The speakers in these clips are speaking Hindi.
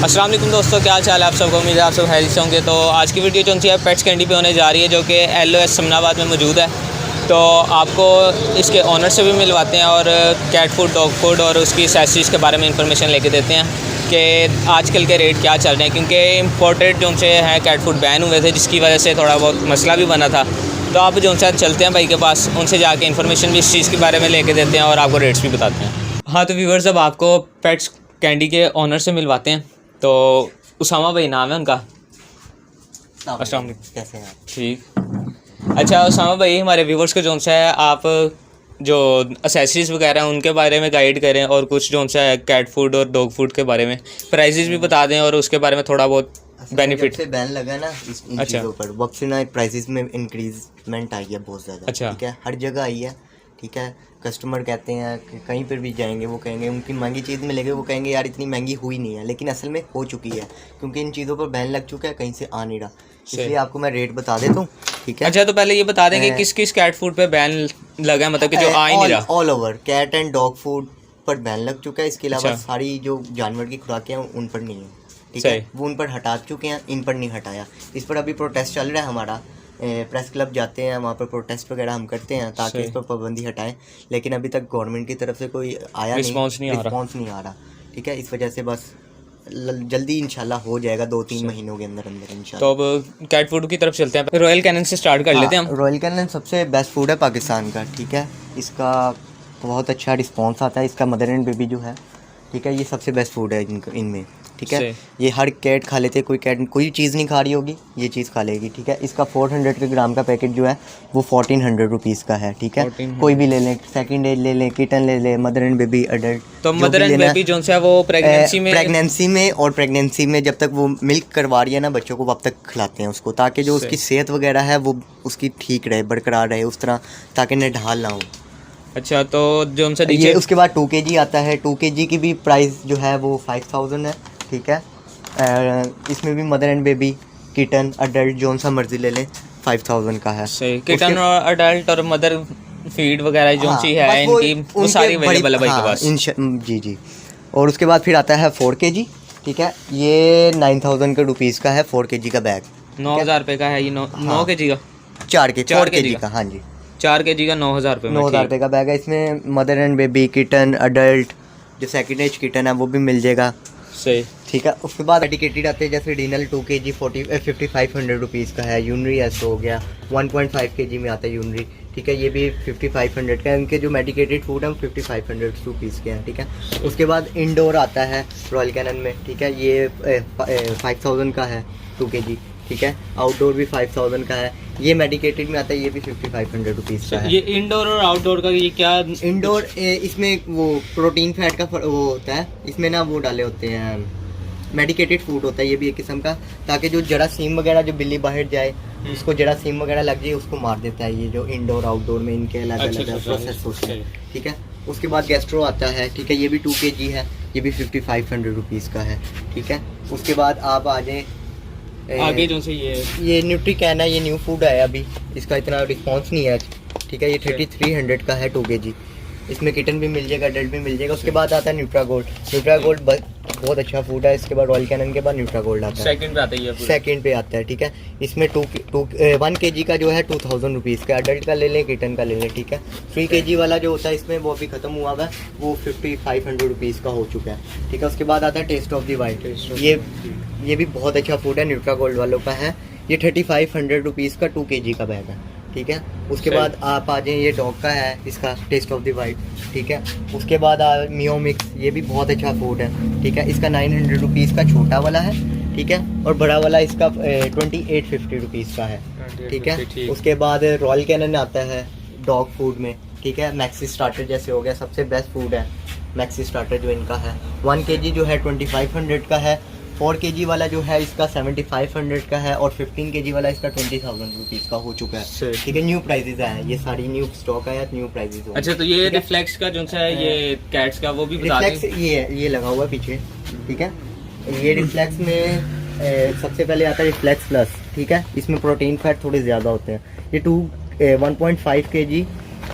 अस्सलाम वालेकुम दोस्तों, क्या हाल चाल है आप सबको। उम्मीद है आप सब खैरियत से होंगे। तो आज की वीडियो जो है पेट्स कैंडी पे होने जा रही है, जो कि LOS समनाबाद में मौजूद है। तो आपको इसके ऑनर से भी मिलवाते हैं और कैट फूड, डॉग फूड और उसकी एक्सेसरीज़ के बारे में इंफॉर्मेशन लेके देते हैं कि आजकल के रेट क्या चल रहे हैं, क्योंकि इम्पोर्टेड जो से है कैट फूड बैन हुए थे, जिसकी वजह से थोड़ा बहुत मसला भी बना था। तो आप जो उनसे चलते हैं भाई के पास, उनसे जाके इन्फॉर्मेशन भी इस चीज़ के बारे में लेके देते हैं और आपको रेट्स भी बताते हैं। हाँ तो व्यूअर्स, अब आपको पेट्स कैंडी के ऑनर से मिलवाते हैं। तो उसामा भाई नाम है उनका। अस्सलाम वालेकुम, कैसे हैं आप? ठीक। अच्छा उसामा भाई, हमारे व्यूवर्स को जो सा है आप जो एक्सेसरीज़ वगैरह उनके बारे में गाइड करें और कुछ जो सा है कैट फूड और डॉग फूड के बारे में प्राइसेस भी बता दें और उसके बारे में थोड़ा बहुत बेनिफिट। से बैन लगा ना इन चीज़ों पर, वक्त से ना प्राइसेस में इंक्रीजमेंट आई है बहुत ज़्यादा। अच्छा। ठीक है, हर जगह आई है। ठीक है, कस्टमर कहते हैं कि कहीं पर भी जाएंगे वो कहेंगे उनकी महंगी चीज़ मिलेगी, वो कहेंगे यार इतनी महंगी हुई नहीं है, लेकिन असल में हो चुकी है क्योंकि इन चीज़ों पर बैन लग चुका है, कहीं से आ नहीं रहा। इसलिए आपको मैं रेट बता देता हूँ। ठीक है। अच्छा तो पहले ये बता देंगे किस किस कैट फूड पे बैन लगा है, मतलब कि जो आ ही नहीं रहा। All over cat and dog food पर बैन लग चुका है। इसके अलावा अच्छा। सारी जो जानवर की खुराकें हैं उन पर नहीं है। ठीक है, वो उन पर हटा चुके हैं, इन पर नहीं हटाया। इस पर अभी प्रोटेस्ट चल रहा है हमारा। प्रेस क्लब जाते हैं, वहाँ पर प्रोटेस्ट वगैरह हम करते हैं ताकि इस पर पाबंदी हटाएं, लेकिन अभी तक गवर्नमेंट की तरफ से कोई आया रिस्पॉन्स नहीं आ रहा। ठीक है, इस वजह से बस जल्दी इंशाल्लाह हो जाएगा, 2-3 महीनों के अंदर अंदर इंशाल्लाह। तो अब कैट फूड की तरफ चलते हैं। रॉयल कैनन से स्टार्ट कर लेते हैं हम। रॉयल कैनन सबसे बेस्ट फूड है पाकिस्तान का। ठीक है, इसका बहुत अच्छा रिस्पॉन्स आता है। इसका मदर एंड बेबी जो है, ठीक है, ये सबसे बेस्ट फूड है इनमें। ठीक है, ये हर कैट खा लेते, कोई कैट कोई चीज़ नहीं खा रही होगी ये चीज़ खा लेगी। ठीक है, इसका 400 के ग्राम का पैकेट जो है वो 1400 रुपीज़ का है। ठीक है, कोई भी ले लें, सेकंड एज ले लें, किटन ले लें, मदर एंड बेबी, अडल्ट। तो मदर एंड बेबी जो है वो प्रेगनेंसी में जब तक वो मिल्क करवा रही है ना बच्चों को, अब तक खिलाते हैं उसको, ताकि जो उसकी सेहत वगैरह है वो उसकी ठीक रहे, बरकरार रहे उस तरह, ताकि निढाल ना हो। अच्छा तो जो हमसे ये उसके बाद 2 kg आता है। 2 kg की भी प्राइस जो है वो 5000 है। ठीक है, इसमें भी mother and baby, kitten, adult जो सा मर्जी ले लें 5000 का है। किटन और अडल्ट और मदर फीड वगैरह जो सी है इनकी वो सारी अवेलेबल है भाई के पास। जी। और उसके बाद फिर आता है 4 kg। ठीक है, ये 9000 के रुपीज़ का है 4 kg का बैग। 9000 रुपये का है ये। 9 kg का 4 kg का। हाँ जी, 4 kg का 9000 रुपये 9000 रुपये का बैग है। इसमें mother and baby, kitten, adult, जो सेकंड एज किटन है वो भी मिल जाएगा। सही। ठीक है, उसके बाद मेडिकेटेड आते हैं, जैसे डिनल 2 kg 5500 रुपीज़ का है। यूनरी ऐसा हो गया 1.5 kg में आता है यूनरी। ठीक है, ये भी 5500 का है। इनके जो मेडिकेटेड फूड है 5500 रुपीज़ के हैं। ठीक है, उसके बाद इंडोर आता है रॉयल कैनन में। ठीक है, ये 5000 का है 2 kg। ठीक है, आउटडोर भी 5000 का है। ये मेडिकेटेड में आता है, ये भी 5500 रुपीज़ का है। ये इंडोर और आउटडोर का ये क्या? इंडोर इसमें वो प्रोटीन फैट का वो होता है, इसमें ना वो डाले होते हैं, मेडिकेटेड फूड होता है ये भी एक किस्म का, ताकि जो जरासीम वगैरह जो बिल्ली बाहर जाए उसको जरासीम वगैरह लग जाए उसको मार देता है। ये जो इंडोर आउटडोर में इनके अलग अलग प्रोसेस होते हैं। ठीक है, उसके बाद गैस्ट्रो आता है। ठीक है, ये भी 2 kg है, ये भी 5500 रुपीज़ का है। ठीक है, उसके बाद आप आ जाए आगे जो से ये न्यूट्री कैन है, ये न्यू फूड है, अभी इसका इतना रिस्पॉन्स नहीं है। ठीक है, ये 3300 का है 2 kg। इसमें किटन भी मिल जाएगा, अडल्ट भी मिल जाएगा। उसके बाद आता है न्यूट्रा गोल्ड बहुत अच्छा फूड है। इसके बाद रॉयल कैनन के बाद न्यूट्रा गोल्ड आता है, सेकंड पे आता है। ठीक है, इसमें 1 kg का जो है 2000 रुपीज़ का, अडल्ट का ले लें, किटन का ले लें। ठीक है, 3 kg वाला जो होता है इसमें वो अभी ख़त्म हुआ है, वो 5500 रुपीज़ का हो चुका है। ठीक है, उसके बाद आता है टेस्ट ऑफ दी वाइट। ये भी बहुत अच्छा फूड है, न्यूट्रा गोल्ड वालों का है। ये 3500 रुपीज़ का 2 kg का बैग है। ठीक है, उसके बाद आप आ जाएँ, ये डॉग का है, इसका टेस्ट ऑफ द वाइट। ठीक है, उसके बाद मियो मिक्स, ये भी बहुत अच्छा फूड है। ठीक है, इसका 900 रुपीज़ का छोटा वाला है। ठीक है, और बड़ा वाला इसका 2850 रुपीज़ का है। ठीक है, उसके बाद रॉयल कैनन आता है डॉग फूड में। ठीक है, मैक्सी स्टार्टर जैसे हो गया, सबसे बेस्ट फूड है मैक्सी स्टार्टर जो इनका है। 1 kg जो है 2500 का है। 4 kg वाला जो है इसका 7500 का है, और 15 kg वाला इसका 20000 रुपीज़ का हो चुका है। ठीक है, न्यू प्राइजेस हैं, ये सारी न्यू स्टॉक आया, न्यू प्राइजेस। अच्छा तो ये रिफ्लेक्स का जो है ये कैट्स का वो भी बता दें। ये लगा हुआ है पीछे। ठीक है, ये रिफ्लेक्स में सबसे पहले आता है रिफ्लेक्स प्लस। ठीक है, इसमें प्रोटीन फैट थोड़े ज़्यादा होते हैं। ये 1.5 kg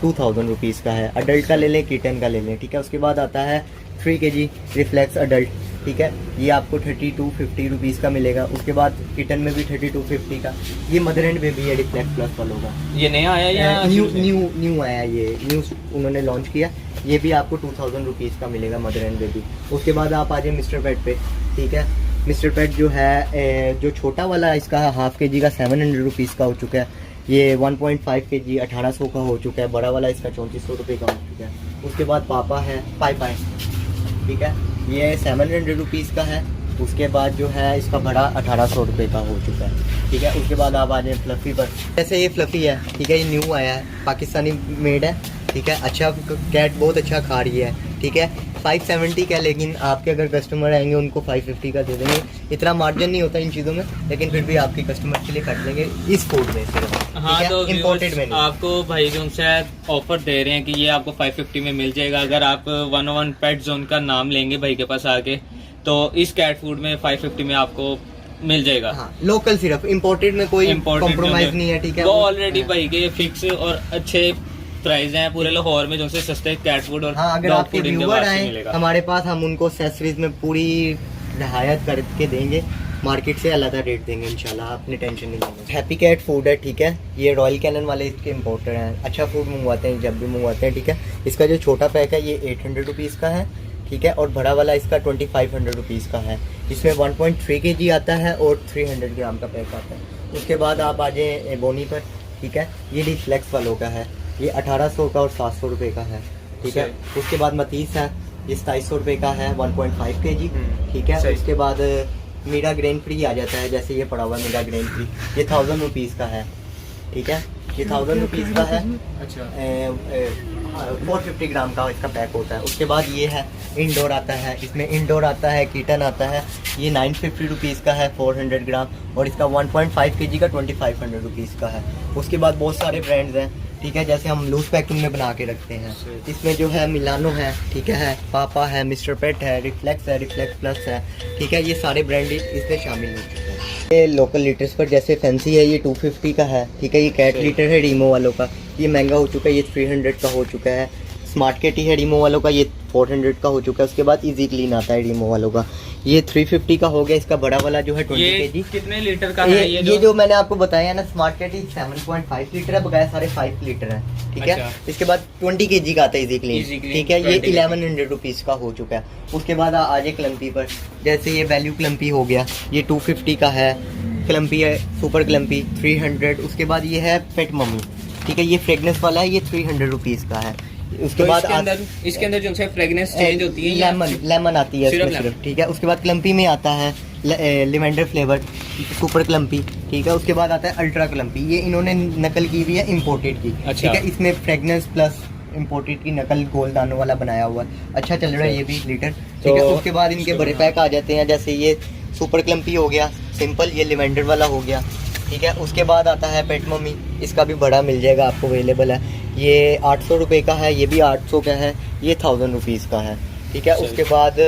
2000 रुपीज़ का है। अडल्ट का ले लें, किटन का ले लें। ठीक है, उसके बाद आता है 3 kg रिफ्लेक्स अडल्ट, ठीक है, ये आपको 3250 रुपीज़ का मिलेगा। उसके बाद किटन में भी 3250 का। ये मदर एंड बेबी है रिफ्लेक्ट प्लस वालों का। ये नया आया या न्यू आया, ये न्यू उन्होंने लॉन्च किया। ये भी आपको 2000 रुपीज़ का मिलेगा मदर एंड बेबी। उसके बाद आप आ जाए मिस्टर पेट पे, ठीक है। मिस्टर पेट जो है जो छोटा वाला इसका हाफ के जी का 700 रुपीज़ का हो चुका है। ये 1.5 kg 1800 का हो चुका है। बड़ा वाला इसका 3400 रुपये का हो चुका है। उसके बाद पापा है पाई, ठीक है, ये 700 रुपीज़ का है। उसके बाद जो है इसका बड़ा 1800 रुपये का हो चुका है, ठीक है। उसके बाद आप आ जाए फ्लफ़ी पर। जैसे ये फ्लफ़ी है, ठीक है, ये न्यू आया है, पाकिस्तानी मेड है, ठीक है। अच्छा कैट बहुत अच्छा खा रही है, ठीक है। 570 का, लेकिन आपके अगर कस्टमर आएंगे उनको 550 का दे देंगे। इतना मार्जिन नहीं होता इन चीज़ों में, लेकिन फिर भी आपके कस्टमर के लिए काट लेंगे इस फूड में सिर्फ। हाँ, तो इम्पोर्टेड में आपको भाई जो शायद ऑफर दे रहे हैं कि ये आपको 550 में मिल जाएगा। अगर आप 101 पेट जोन का नाम लेंगे भाई के पास आके, तो इस कैट फूड में 550 में आपको मिल जाएगा। हाँ, लोकल सिर्फ, इम्पोर्टेड में कोई कॉम्प्रोमाइज नहीं है, ठीक है। वो ऑलरेडी भाई के फिक्स और अच्छे प्राइस हैं पूरे लाहौर में जो से सस्ते कैट फूड और हाँ, अगर आपके व्यूवर आए हमारे पास, हम उनको एक्सेसरीज में पूरी रियायत करके देंगे, मार्केट से अलग रेट देंगे इंशाल्लाह, अपनी टेंशन नहीं लेंगे। हैप्पी कैट फूड है, ठीक है। ये रॉयल कैनन वाले इसके इम्पोर्टर हैं, अच्छा फूड मंगवाते हैं जब भी मंगवाते हैं, ठीक है। इसका जो छोटा पैक है ये 800 रुपीज़ का है, ठीक है। और बड़ा वाला इसका 2500 रुपीज़ का है। इसमें 1.3 kg आता है और 300 ग्राम का पैक आता है। उसके बाद आप आ जाए बोनी पर, ठीक है। ये रिफ्लेक्स वालों का है, ये 1800 का और 700 रुपये का है, ठीक है। उसके बाद मतीस है, ये 2700 रुपये का है, 1.5 kg, ठीक है। उसके बाद मीरा ग्रेन फ्री आ जाता है, जैसे ये पड़ा हुआ मीरा ग्रेन फ्री, ये 1000 रुपीज़ का है, ठीक है। ये 1000 रुपीज़ का है। अच्छा, 450 ग्राम का इसका पैक होता है। उसके बाद ये है इंडोर आता है, इसमें इंडोर आता है, कीटन आता है, ये 950 रुपीज़ का है 400 ग्राम, और इसका 1.5 kg का 2500 रुपीज़ का है। उसके बाद बहुत सारे ब्रांड्स हैं, ठीक है, जैसे हम लूज पैकिंग में बना के रखते हैं। इसमें जो है मिलानो है, ठीक है, पापा है, मिस्टर पेट है, रिफ्लेक्स है, रिफ्लेक्स प्लस है, ठीक है। ये सारे ब्रांड इसमें शामिल हो चुके हैं। ये लोकल लीटर्स पर जैसे फैंसी है, ये 250 का है, ठीक है। ये कैट लीटर है रीमो वालों का, ये महंगा हो चुका है, ये 300 का हो चुका है। स्मार्ट कैटी है रीमो वालों का, ये 400 का हो चुका है। उसके बाद इजी क्लीन आता है रीमो वालों का, ये 350 का हो गया। इसका बड़ा वाला जो है 20 kg, कितने लीटर का है? ये जो मैंने आपको बताया ना, स्मार्ट कैटी 7.5 लीटर है, बकाया सारे 5 लीटर है, ठीक है। इसके बाद 20 kg का आता है इजी क्लीन, ठीक है। ये 1100 रुपीज़ का हो चुका है। उसके बाद आ जाए क्लम्पी पर, जैसे ये वैल्यू क्लम्पी हो गया, ये 250 का है। क्लम्पी है सुपर क्लम्पी 300। उसके बाद ये है पेट मम्मी, ठीक है, ये फ्रेगनेंस वाला है, ये 300 रुपीज़ का है। उसके बाद इसके अंदर जो है फ्रेगनेंस चेंज होती है, लेमन आती है सिर्फ, ठीक है। उसके बाद क्लम्पी में आता है लिवेंडर फ्लेवर सुपर क्लम्पी, ठीक है। उसके बाद आता है अल्ट्रा क्लम्पी, ये इन्होंने नकल की हुई है इम्पोर्टेड की, ठीक है। इसमें फ्रेगनेंस प्लस इम्पोर्टेड की नकल गोल दानों वाला बनाया हुआ है, अच्छा चल रहा है ये भी लीटर, ठीक है। उसके बाद इनके बड़े पैक आ जाते हैं, जैसे ये सुपर क्लम्पी हो गया सिंपल, ये लिवेंडर वाला हो गया, ठीक है। उसके बाद आता है पेट मम्मी, इसका भी बड़ा मिल जाएगा आपको, अवेलेबल है। ये 800 रुपये का है, ये भी 800 का है, ये 1000 रुपीज़ का है, ठीक है। उसके बाद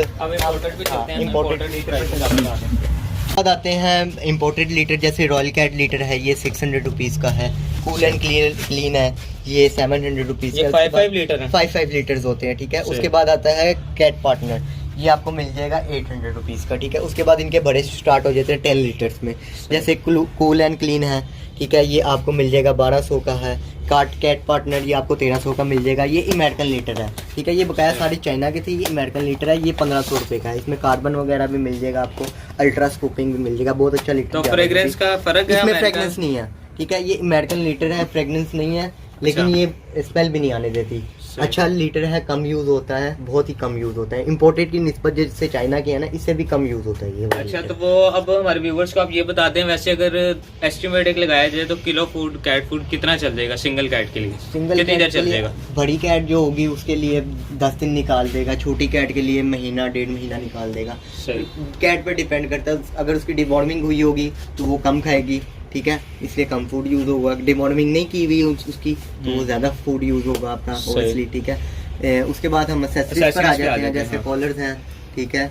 बाद आते हैं इम्पोर्टेड लीटर, जैसे रॉयल कैट लीटर है, ये 600 रुपीज़ का है। कूल एंड क्लीन है, ये 700 रुपीज़ का। 5 लीटर है, 5 लीटर्स होते हैं, ठीक है। उसके बाद आता है कैट पार्टनर, ये आपको मिल जाएगा 800 रुपीज़ का, ठीक है। उसके बाद इनके बड़े स्टार्ट हो जाते हैं 10 लीटर्स में, जैसे कूल एंड क्लीन है, ठीक है, ये आपको मिल जाएगा 1200 का है। कैट पार्टनर ये आपको 1300 का मिल जाएगा। ये अमेरिकन लीटर है, ठीक है, ये बकाया सारी चाइना के थे, ये अमेरिकन लीटर है, ये 1500 रुपये का है। इसमें कार्बन वगैरह भी मिल जाएगा आपको, अल्ट्रा स्कूपिंग भी मिल जाएगा, बहुत अच्छा लीटर। तो फ्रेग्रेंस का फर्क है, इसमें फ्रेग्रेंस नहीं है, ठीक है। ये अमेरिकन लीटर है, फ्रेग्रेंस नहीं है, लेकिन ये स्मेल भी नहीं आने देती। अच्छा लीटर है, कम यूज़ होता है, बहुत ही कम यूज़ होता है। इंपोर्टेड की निस्बत जैसे चाइना की है ना, इससे भी कम यूज़ होता है ये। अच्छा, तो वो अब हमारे व्यूवर्स को आप ये बता दें, वैसे अगर एस्टिमेट एक लगाया जाए तो किलो फूड कैट फूड कितना चल जाएगा सिंगल कैट के लिए? सिंगल कैट चल जाएगा, बड़ी कैट जो होगी उसके लिए 10 दिन निकाल देगा, छोटी कैट के लिए महीना 1.5 महीना निकाल देगा। कैट पर डिपेंड करता है, अगर उसकी डिवॉर्मिंग हुई होगी तो वो कम खाएगी, ठीक है, इसलिए कम फूड यूज़ होगा। डिमॉर्मिंग नहीं की हुई उसकी तो वो ज़्यादा फूड यूज़ होगा अपना, ओबियसली, ठीक है। उसके बाद हम एक्सेसरीज पर आ जाते हैं, जैसे कॉलर्स हैं, ठीक है।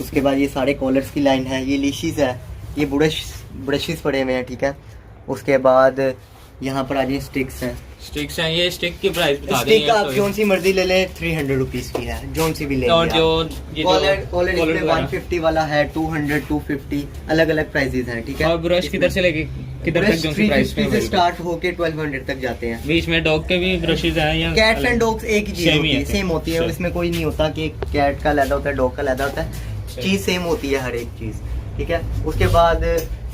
उसके बाद ये सारे कॉलर्स की लाइन है, ये लीशीज़ है, ये ब्रशेस पड़े हुए हैं, ठीक है। उसके बाद यहाँ पर आ जाए स्टिक्स हैं, स्टिक्स हैं, ये स्टिक की प्राइस बता स्टिक देंगे आप जोन सी मर्जी ले लें, 300 रुपीज की है, जोन सी भी ले और जो कॉलर इसमें 150 वाला है, 200, 250 अलग अलग प्राइसेस हैं, ठीक है। और ब्रश किधर से लेके किधर तक जोन सी प्राइस से स्टार्ट होके 1200 तक जाते हैं। बीच में डॉग के भी ब्रशेज हैं या कैट्स एंड डॉग्स एक ही चीज होती है, सेम होती है, Same। इसमें कोई नहीं होता कि कैट का अलग होता है, डॉग का अलग होता है, चीज सेम होती है हर एक चीज, ठीक है। उसके बाद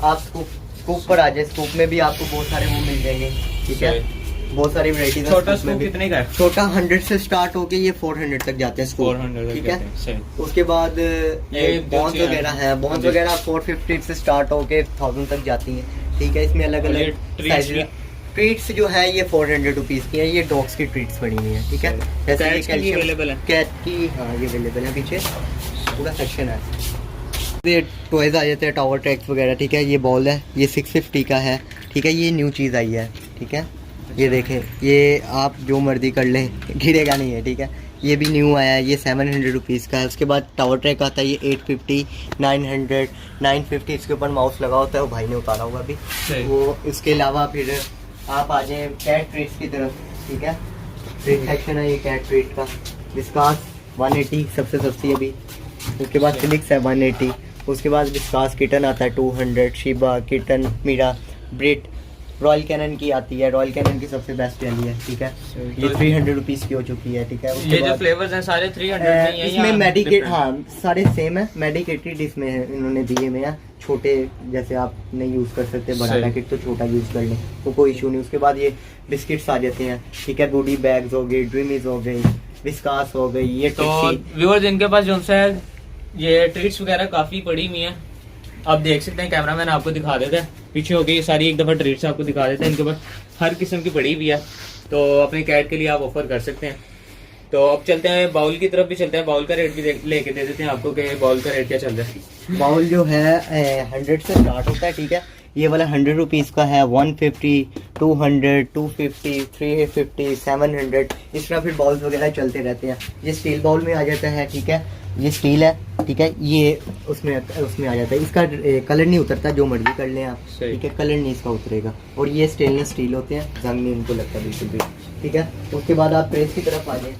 आप स्कूप पर आ जाए, स्कूप में भी आपको बहुत सारे वो मिल जाएंगे, ठीक है, बहुत सारी वैरायटीज। छोटा स्कूप कितने का है? छोटा 100 से स्टार्ट होके ये 400 तक जाते हैं स्कूप, 400 ठीक है। सही। उसके बाद ये बॉन्स वगैरह है, बॉन्स वगैरह 450 से स्टार्ट होके 1000 तक जाती हैं, ठीक है। इसमें अलग अलग साइज ट्रीट्स जो है ये 400 रुपीज की है, ये डॉग्स की ट्रीट्स पड़ी हुई है, ठीक है। जैसे ये कैल्शियम अवेलेबल है, कैट की, हाँ ये अवेलेबल है, पीछे पूरा सेक्शन है। ये टॉयज आ जाते हैं, टावर ट्रैक्स वगैरह, ठीक है। ये बॉल है, ये 650 का है, ठीक है। ये न्यू चीज़ आई है, ठीक है। ये देखें, ये आप जो मर्जी कर लें, गिरेगा नहीं है, ठीक है। ये भी न्यू आया है, ये 700 रुपीज़ का है। उसके बाद टावर ट्रैक आता है, ये 850, 900, 950। इसके ऊपर माउस लगा होता है, वो भाई ने उतारा हुआ अभी वो। इसके अलावा फिर आप आ जाए कैट ट्रीट्स की तरफ, ठीक है। ट्रीट सेक्शन है ये कैट ट्रीट का। विस्कास 180 सबसे सस्ती अभी। उसके बाद फिलिक्स है 180। उसके बाद विस्कास किटन आता है 200, शिबा किटन, मीरा, ब्रिट, रॉयल कैनन की आती है, रॉयल कैनन की सबसे बेस्ट वाली है, ठीक है। ये 300 रुपीज़ की हो चुकी है, ठीक है। ये जो फ्लेवर्स हैं सारे 300 में ही हैं, इसमें मेडिकेट, हाँ सारे सेम है, मेडिकेटेड इसमें है, इन्होंने दिए में है। छोटे जैसे आप नहीं यूज़ कर सकते, बड़ा पैकेट तो छोटा यूज़ कर लें तो कोई इशू नहीं। उसके बाद ये बिस्किट्स आ जाते हैं, ठीक है। गुडी बैग्स हो गई, ड्रीमीज हो गई, विस्कास हो गई, ये तो व्यूअर्स इनके पास जो है ये ट्रीट्स वगैरह काफ़ी पड़ी हुई हैं, आप देख सकते हैं। कैमरामैन आपको दिखा देता है, पीछे हो गई सारी एक दफ़ा ट्रीट्स आपको दिखा देते हैं। इनके पास हर किस्म की पड़ी हुई है, तो अपने कैट के लिए आप ऑफर कर सकते हैं। तो अब चलते हैं बाउल की तरफ भी चलते हैं, बाउल का रेट भी लेके दे देते हैं आपको कि बाउल का रेट क्या चल रहा है। बाउल जो है 100 से स्टार्ट होता है, ठीक है। ये वाला 100 रुपीज़ का है, 150, 200, 250, 350, 700, इस तरह फिर बाउल्स वगैरह चलते रहते हैं। ये स्टील बाउल में आ जाता है, ठीक है। ये स्टील है, ठीक है। ये उसमें आ जाता है, इसका कलर नहीं उतरता, जो मर्जी कर लें आप, ठीक है। कलर नहीं इसका उतरेगा। और ये स्टेनलेस स्टील होते हैं, जंग नहीं इनको लगता बिल्कुल भी, ठीक है। उसके बाद आप ट्रेस की तरफ आ जाए,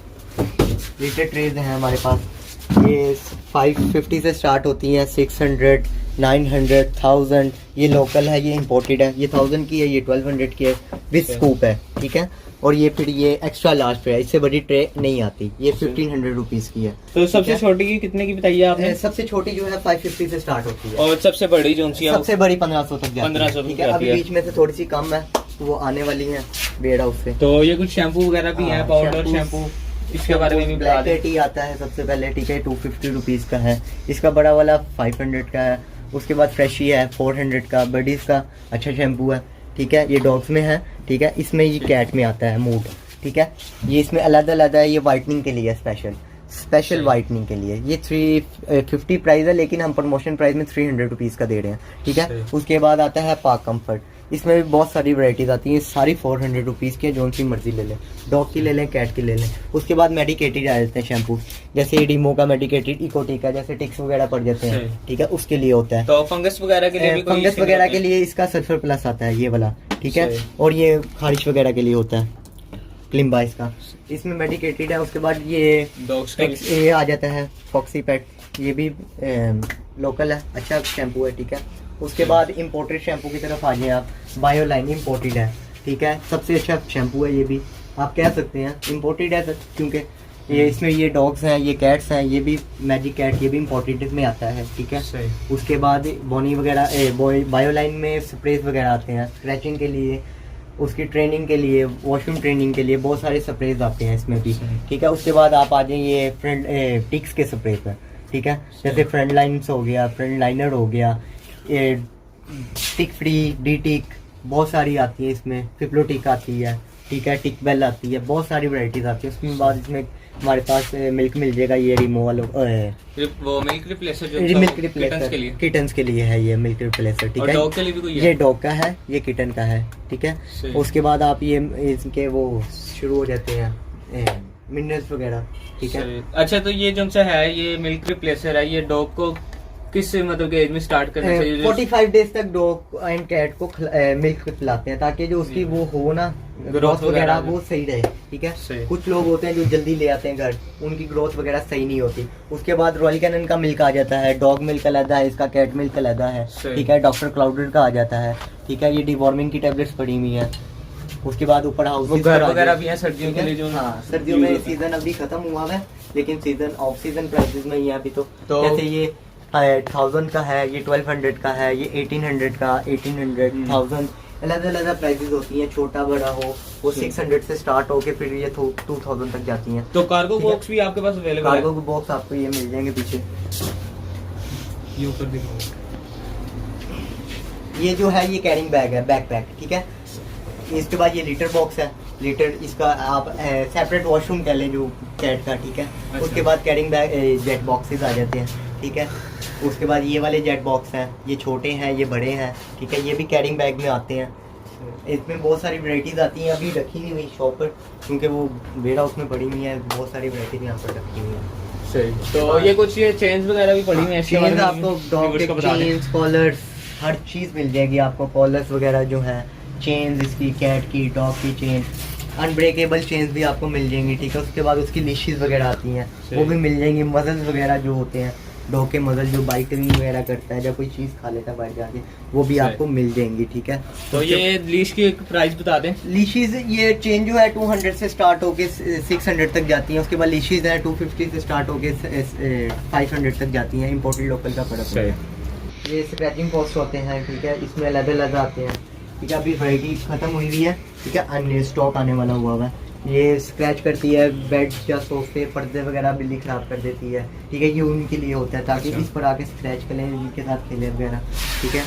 लीटर ट्रेज हैं हमारे पास। ये 550 से स्टार्ट होती हैं, 600, 900, 1000। ये लोकल है, ये इंपोर्टेड है, ये 1000 की है, ये 1200 की है, विद स्कूप है, ठीक है। और ये फिर ये एक्स्ट्रा लार्ज ट्रे है, इससे बड़ी ट्रे नहीं आती, ये 1500 रुपीज़ की है। तो सबसे छोटी की कितने की बताइए आपने? सबसे छोटी जो है 550 से स्टार्ट होती है, और सबसे बड़ी जो सी है सबसे बड़ी 1500 तक जाती है, 1500 ठीक है। अभी बीच में से थोड़ी सी कम है, तो वो आने वाली है वेयर हाउस से। तो ये कुछ शैम्पू वगैरह भी है, पाउडर शैम्पू, इसके बारे में भी बता दें। ब्लैक आता है सबसे पहले, ठीक है, 250 रुपीज़ का है। इसका बड़ा वाला 500 का है। उसके बाद फ्रेशी है 400 का। बडीज का अच्छा शैम्पू है, ठीक है। ये डॉग्स में है, ठीक है। इसमें ये कैट में आता है मूड, ठीक है। ये इसमें अलग अलग है, ये वाइटनिंग के लिए स्पेशल वाइटनिंग के लिए। ये 350 प्राइस है, लेकिन हम प्रमोशन प्राइस में 300 रुपीज़ का दे रहे हैं, ठीक है। उसके बाद आता है पाक कंफर्ट, इसमें भी बहुत सारी वैरायटीज आती हैं, सारी 400 रुपीज़ की है, जो सी मर्जी ले लें, डॉग की ले लें, कैट की ले लें। उसके बाद मेडिकेटेड आ जाते हैं शैम्पू, जैसे डीमो का मेडिकेटेड, इकोटिक का, जैसे टिक्स वगैरह पड़ जाते हैं, ठीक है, उसके लिए होता है। तो फंगस वगैरह के लिए भी फंगस वगैरह के लिए इसका सल्फर प्लस आता है, ये वाला, ठीक है। और ये खारिश वगैरह के लिए होता है क्लिम्बा इसका, इसमें मेडिकेटेड है। उसके बाद ये डॉग्स का ये आ जाता है फॉक्सी पेट, ये भी लोकल है, अच्छा शैम्पू है, ठीक है। उसके बाद इम्पोर्टेड शैम्पू की तरफ आ जाए आप, बायोलाइन इम्पोर्टेड है, ठीक है। सबसे अच्छा शैम्पू है, ये भी आप कह सकते हैं इम्पोर्टेड है, क्योंकि ये इसमें ये डॉग्स हैं, ये कैट्स हैं, ये भी मैजिक कैट, ये भी इम्पोर्टेड में आता है, ठीक है। उसके बाद बोनी वगैरह बायोलाइन में स्प्रेज वगैरह आते हैं स्क्रैचिंग के लिए, उसकी ट्रेनिंग के लिए, वॉशरूम ट्रेनिंग के लिए बहुत सारे स्प्रेज आते हैं इसमें भी, ठीक है। उसके बाद आप आ जाइए फ्रंट टिक्स के स्प्रे पर, ठीक है। जैसे फ्रंट लाइन्स हो गया, फ्रंट लाइनर हो गया, टिक फ्री, डी टिक, बहुत सारी आती है इसमें, फिप्लो टिक आती है, ठीक है, टिक बेल आती है, बहुत सारी वैरायटीज आती है। उसके बाद इसमें हमारे पास मिल्क मिल जाएगा, ये रिमूवल वो मिल्क रिप्लेसर जो मिल्क रिप्लेसर किटन्स के लिए है, ये मिल्क रिप्लेसर, ठीक है। डॉग के लिए भी कोई है? ये डॉग का है, ये किटन का है, ठीक है। उसके बाद आप ये इसके वो शुरू हो जाते हैं मिनरल्स वगैरह, ठीक है। अच्छा, तो ये जो सा है ये मिल्क रिप्लेसर है, ये डॉग को किस मतलब के एज में स्टार्ट करना चाहिए? 45 डेज तक डॉग एंड कैट को मिल्क पिलाते हैं, ताकि जो उसकी वो हो ना ग्रोथ वगैरह वो सही रहे, ठीक है। सही। कुछ लोग होते हैं जो जल्दी ले आते हैं घर, उनकी ग्रोथ वगैरह सही नहीं होती। उसके बाद रॉयल कैनन का मिल्क आ जाता है, डॉग मिल्क अलहदा है, इसका कैट मिल्क अलहदा है, सही। ठीक है। डॉक्टर क्लाउडर का आ जाता है, ठीक है। ये डिवॉर्मिंग की टेबलेट्स पड़ी हुई हैं। उसके बाद ऊपर हाउस घर वगैरह भी है सर्दियों के लिए जो हाँ, सर्दियों में सीजन अभी खत्म हुआ है, लेकिन सीजन ऑफ सीजन प्राइसेस में ही है अभी तो जैसे ये 1000 का है, ये 1200 का है, ये 1800 का, 1800, 1000 अलग अलग प्राइसेस होती हैं। छोटा बड़ा हो वो 600 से स्टार्ट होके फिर ये 2000 तक जाती हैं। तो कार्गो ठीक है। बॉक्स भी आपके पास अवेलेबल है? कार्गो बॉक्स आपको ये मिल जाएंगे पीछे। ये ऊपर दिखाओ। ये जो है ये कैरिंग बैग है, बैकपैक, ठीक है। इसके बाद ये लीटर बॉक्स है। लीटर इसका आप सेपरेट वॉशरूम कह लें जो कैट का, ठीक है। अच्छा। उसके बाद कैरिंग बैग जेट बॉक्सेस आ जाते हैं, ठीक है। उसके बाद ये वाले जेट बॉक्स हैं, ये छोटे हैं, ये बड़े हैं, ठीक है। ये भी कैरिंग बैग में आते हैं। इसमें बहुत सारी वैरायटीज आती हैं, अभी रखी नहीं हुई शॉप पर क्योंकि वो बेड़ा उसमें पड़ी हुई है। बहुत सारी वैरायटीज यहाँ पर रखी हुई हैं। सही। तो ये कुछ ये चेन्स वगैरह भी पड़ी हुई हैं? इसके बारे चेन्स में आपको डॉग viewers को बता दें। चेन्स, कॉलर्स, हर चीज़ मिल जाएगी आपको। कॉलर्स वगैरह जो है, चेन्स इसकी, कैट की, डॉग की चेन, अनब्रेकेबल चेन्स भी आपको मिल जाएंगी, ठीक है। उसके बाद उसकी लिशीज वगैरह आती हैं, वो भी मिल जाएंगी। मजल्स वगैरह जो होते हैं, डॉग के मजल जो बाइटिंग वगैरह करता है, जब कोई चीज़ खा लेता है बाहर जाके, वो भी सही। आपको मिल जाएंगी, ठीक है। तो ये लीश की एक प्राइस बता दें। लीशीज ये चेन जो है 200 से स्टार्ट होके 600 तक जाती हैं। उसके बाद लीशीज है 250 से स्टार्ट होके 500 तक जाती हैं। इम्पोर्टेड लोकल का फर्क सही। है। ये स्क्रैचिंग पोस्ट होते हैं, ठीक है। इसमें अलग अलग आते हैं, ठीक है। अभी वैरायटी खत्म हुई हुई है, ठीक है। अन्य स्टॉक आने वाला हुआ है। ये स्क्रैच करती है बेड या सोफे, पर्दे वगैरह बिल्ली खराब कर देती है, ठीक है। ये उनके लिए होता है ताकि अच्छा। इस पर आके स्क्रैच करें, इनके साथ खेलें वगैरह, ठीक है।